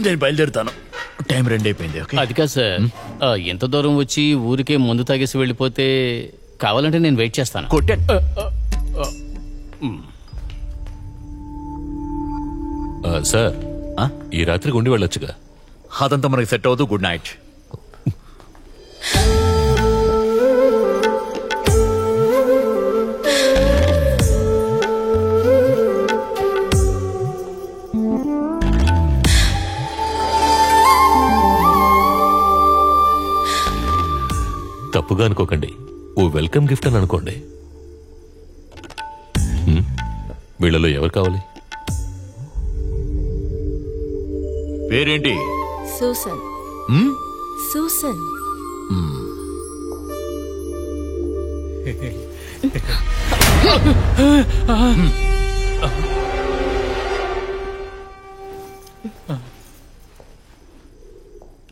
నేను బయలుదేరుతాను. టైం 2 అయిపోయింది. అది కాదు సార్, ఎంత దూరం వచ్చి ఊరికే మందు తాగేసి వెళ్ళిపోతే కావాలంటే నేను వెయిట్ చేస్తాను. సార్, ఈ రాత్రికి ఉండి వెళ్ళొచ్చుగా. అదంతా మనకి సెట్ అవ్వదు. Good night. తప్పుగా అనుకోకండి, ఓ వెల్కమ్ గిఫ్ట్ అని అనుకోండి. వీళ్ళలో ఎవరు కావాలి? పేరేంటి? సూసన్. సూసన్.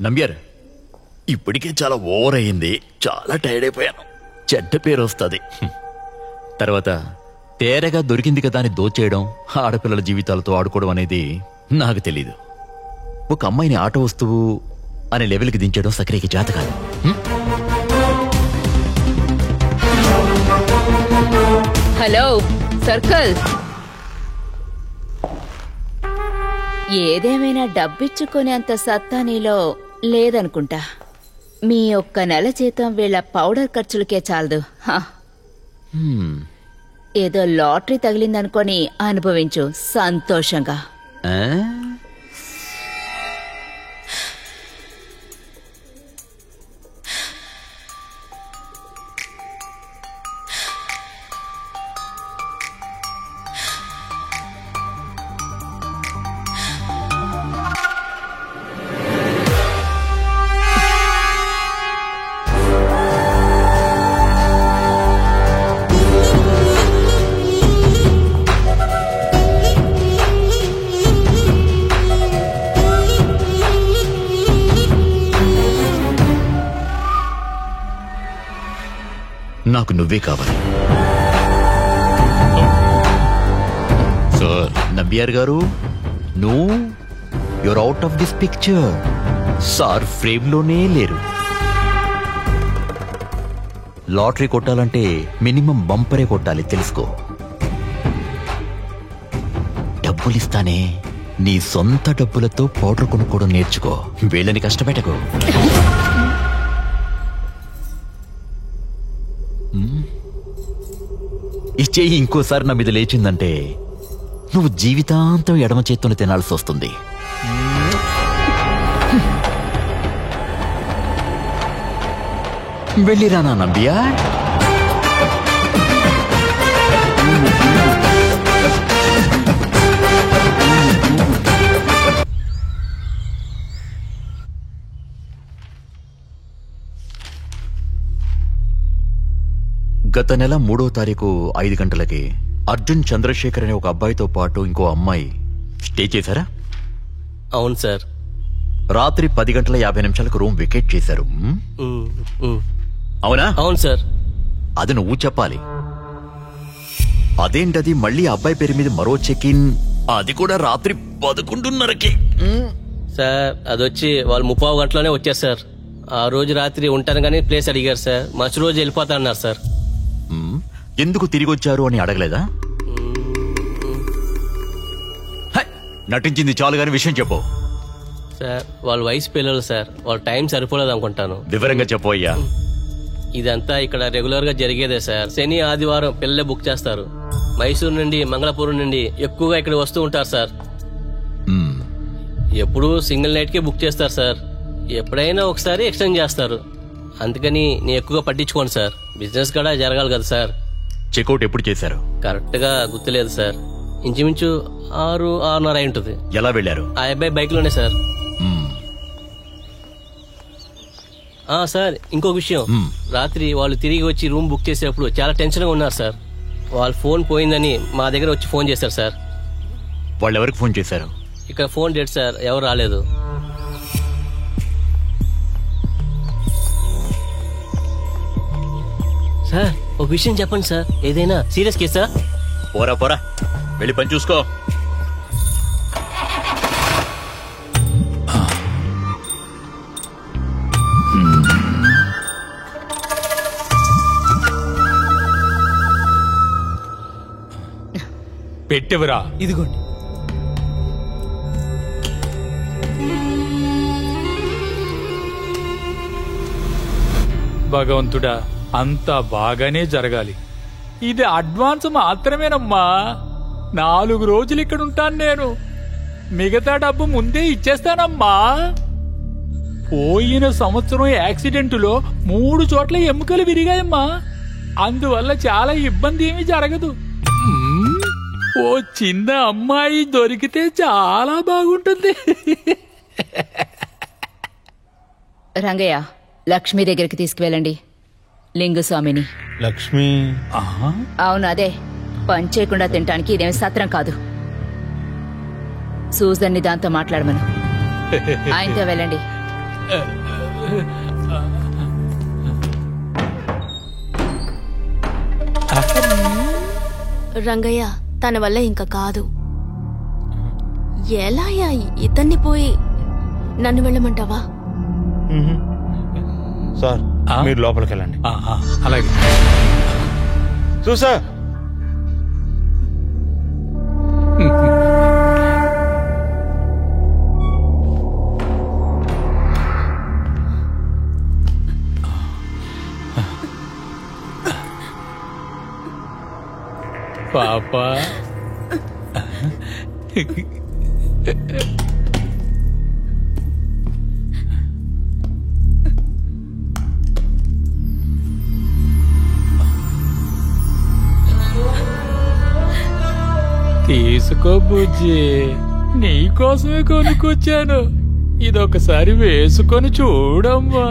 నంబ్యార్, ఇప్పటికే చాలా ఓవర్ అయింది. చాలా టైర్డ్ అయిపోయాను. చెడ్డ పేరు వస్తుంది. తర్వాత తేరగా దొరికింది కదా అని దోచేయడం, ఆడపిల్లల జీవితాలతో ఆడుకోవడం అనేది నాకు తెలీదు. ఒక అమ్మాయిని ఆట వస్తువు అనే లెవెల్కి దించడం సక్రియకి జాత కాదు. హలో సర్కిల్, ఏదేమైనా డబ్బిచ్చుకునేంత సత్తా నీలో లేదనుకుంటా. మీ ఒక్క నెల జీతం వీళ్ళ పౌడర్ ఖర్చులకే చాలదు. ఏదో లాటరీ తగిలిందనుకొని అనుభవించు సంతోషంగా. నాకు నువ్వే కావాలి. Sir, Nambiar garu, you're out of this picture. Sir frame లోనే లేరు. లాటరీ కొట్టాలంటే మినిమం బంపరే కొట్టాలి, తెలుసుకో. డబ్బులిస్తానే, నీ సొంత డబ్బులతో పౌడర్ కొనుక్కోవడం నేర్చుకో. వీళ్ళని కష్టపెట్టకు. ఈ చెయ్యి ఇంకోసారి నా మీద లేచిందంటే నువ్వు జీవితాంతం ఎడమ చేత్తోనే తినాల్సి వస్తుంది. వెళ్ళిరానా నంబియా? గత నెల 3వ తారీఖు 5 గంటలకి అర్జున్ చంద్రశేఖర్ అనే ఒక అబ్బాయితో పాటు ఇంకో అమ్మాయి స్టే చేశారా? అవును సార్. రాత్రి 10 గంటల 50 నిమిషాలకు రూమ్ వెకేట్ చేశారు. అవునా? అవును సార్. అది నువ్వు చెప్పాలి. అదేంటది మళ్ళీ అబ్బాయి పేరు మీద మరో చెక్ ఇన్, అది కూడా రాత్రి 11:30కి? సార్ అదొచ్చి వాళ్ళు 30 గంటలోనే వచ్చారు సార్. ఆ రోజు రాత్రి ఉంటాను కానీ ప్లేస్ అడిగారు సార్. మరుసటి రోజు వెళ్ళిపోతా అన్నారు సార్. ఎందుకు తిరిగి వచ్చారు అని అడగలేదా? నటించింది చాలు గాని విషయం చెప్పు. సార్ వాళ్ళ వయసు పిల్లలు సార్, వాళ్ళ టైం సరిపోలేదు అనుకుంటాను. వివరంగా చెప్పు అయ్యా. ఇదంతా ఇక్కడ రెగ్యులర్ గా జరిగేదే సార్. శని ఆదివారం పిల్లలే బుక్ చేస్తారు. మైసూరు నుండి మంగళపురం నుండి ఎక్కువగా ఇక్కడ వస్తూ ఉంటారు సార్. ఎప్పుడు సింగిల్ నైట్ కే బుక్ చేస్తారు సార్. ఎప్పుడైనా ఒకసారి ఎక్స్టెండ్ చేస్తారు. అందుకని నేను ఎక్కువగా పట్టించుకోను సార్. బిజినెస్ కూడా జరగాలి కదా సార్. చెక్అవుట్ ఎప్పుడు చేశారు? కరెక్ట్ గా గుర్తులేదు సార్. ఇంచుమించు 6-6:30 అయి ఉంటుంది. ఎలా వెళ్లారు? ఆ అబ్బాయి బైక్ లోనే సార్. సార్ ఇంకో విషయం, రాత్రి వాళ్ళు తిరిగి వచ్చి రూమ్ బుక్ చేసేటప్పుడు చాలా టెన్షన్ గా ఉన్నారు సార్. వాళ్ళ ఫోన్ పోయిందని మా దగ్గర వచ్చి ఫోన్ చేశారు సార్. వాళ్ళు ఎవరికి ఫోన్ చేశారు? ఇక్కడ ఫోన్ డెడ్ సార్, ఎవరు రాలేదు. సార్ ఒక విషయం చెప్పండి సార్. ఏదైనా సీరియస్ కేసా? పోరా వెళ్ళి పని చూసుకో. పెట్టెవరా? ఇదిగోండి. భగవంతుడా, అంతా బాగానే జరగాలి. ఇది అడ్వాన్స్ మాత్రమేనమ్మా. 4 రోజులు ఇక్కడ ఉంటాను నేను. మిగతా డబ్బు ముందే ఇచ్చేస్తానమ్మా. పోయిన సంవత్సరం యాక్సిడెంటులో 3 చోట్ల ఎముకలు విరిగాయమ్మా. అందువల్ల చాలా ఇబ్బంది ఏమీ జరగదు. ఓ చిన్న అమ్మాయి దొరికితే చాలా బాగుంటుంది. రంగయ్య, లక్ష్మి దగ్గరికి తీసుకువెళ్ళండి. లింగుస్వామిని. లక్ష్మి? అవును, అదే. పని చేయకుండా తినటానికి ఇదేమి సత్రం కాదు. సూజన్ని దాంతో మాట్లాడమను. ఆయనతో వెళ్ళండి. రంగయ్య, తన వల్ల ఇంకా కాదు. ఎలా ఇతన్ని పోయి నన్ను వెళ్ళమంటావా? సార్, మీరు లోపలికి వెళ్ళండి. అలాగే. చూసా పాపా, తీసుకో బుజ్జి, నీకోసమే కొనుక్కొచ్చాను. ఇదొకసారి వేసుకొని చూడమ్మా.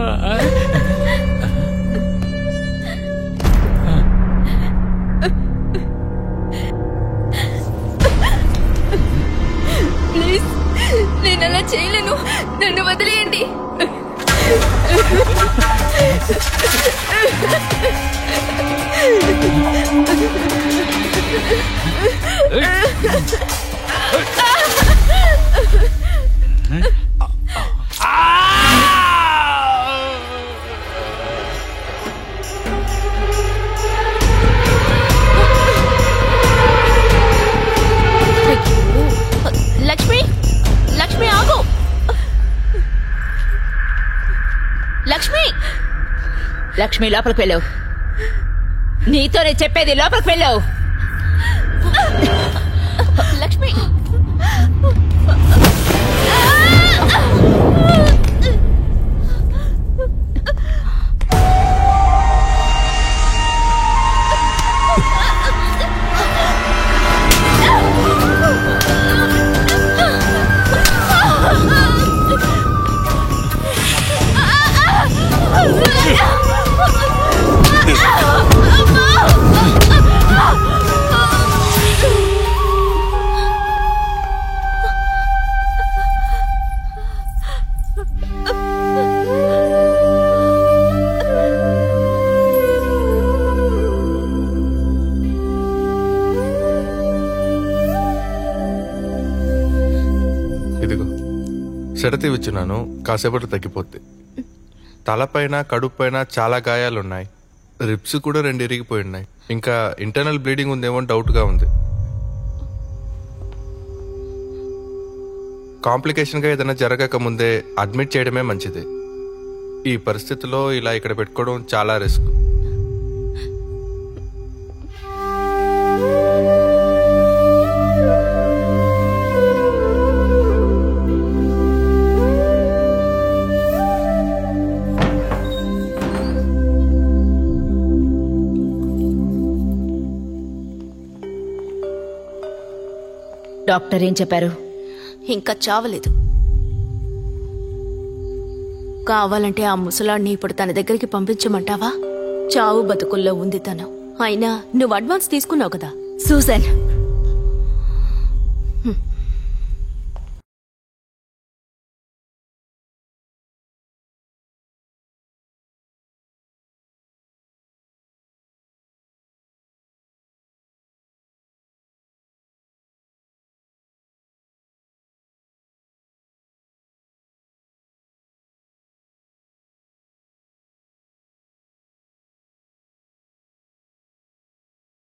ప్లీజ్, నేను అలా చేయలేను. నన్ను వదిలేయండి. లక్ష్మి, లక్ష్మి ఆగు. లక్ష్మి, లక్ష్మి, లోపలికి వెళ్ళావు. నీతోనే చెప్పేది, లోపలికి వెళ్ళావు. లక్ష్మి. షరతి ఇచ్చున్నాను, కాసేపటి తగ్గిపోద్ది. తలపైన కడుపైన చాలా గాయాలున్నాయి. రిప్స్ కూడా 2 ఇరిగిపోయి ఉన్నాయి. ఇంకా ఇంటర్నల్ బ్లీడింగ్ ఉందేమో డౌట్గా ఉంది. కాంప్లికేషన్గా ఏదైనా జరగక ముందే అడ్మిట్ చేయడమే మంచిది. ఈ పరిస్థితిలో ఇలా ఇక్కడ పెట్టుకోవడం చాలా రిస్క్. డాక్టర్ ఏం చెప్పారు? ఇంకా చావలేదు. కావాలంటే ఆ ముసలాడిని ఇప్పుడు తన దగ్గరికి పంపించమంటావా? చావు బతుకుల్లో ఉంది తను. అయినా నువ్వు అడ్వాన్స్ తీసుకున్నావు కదా. సూజన్,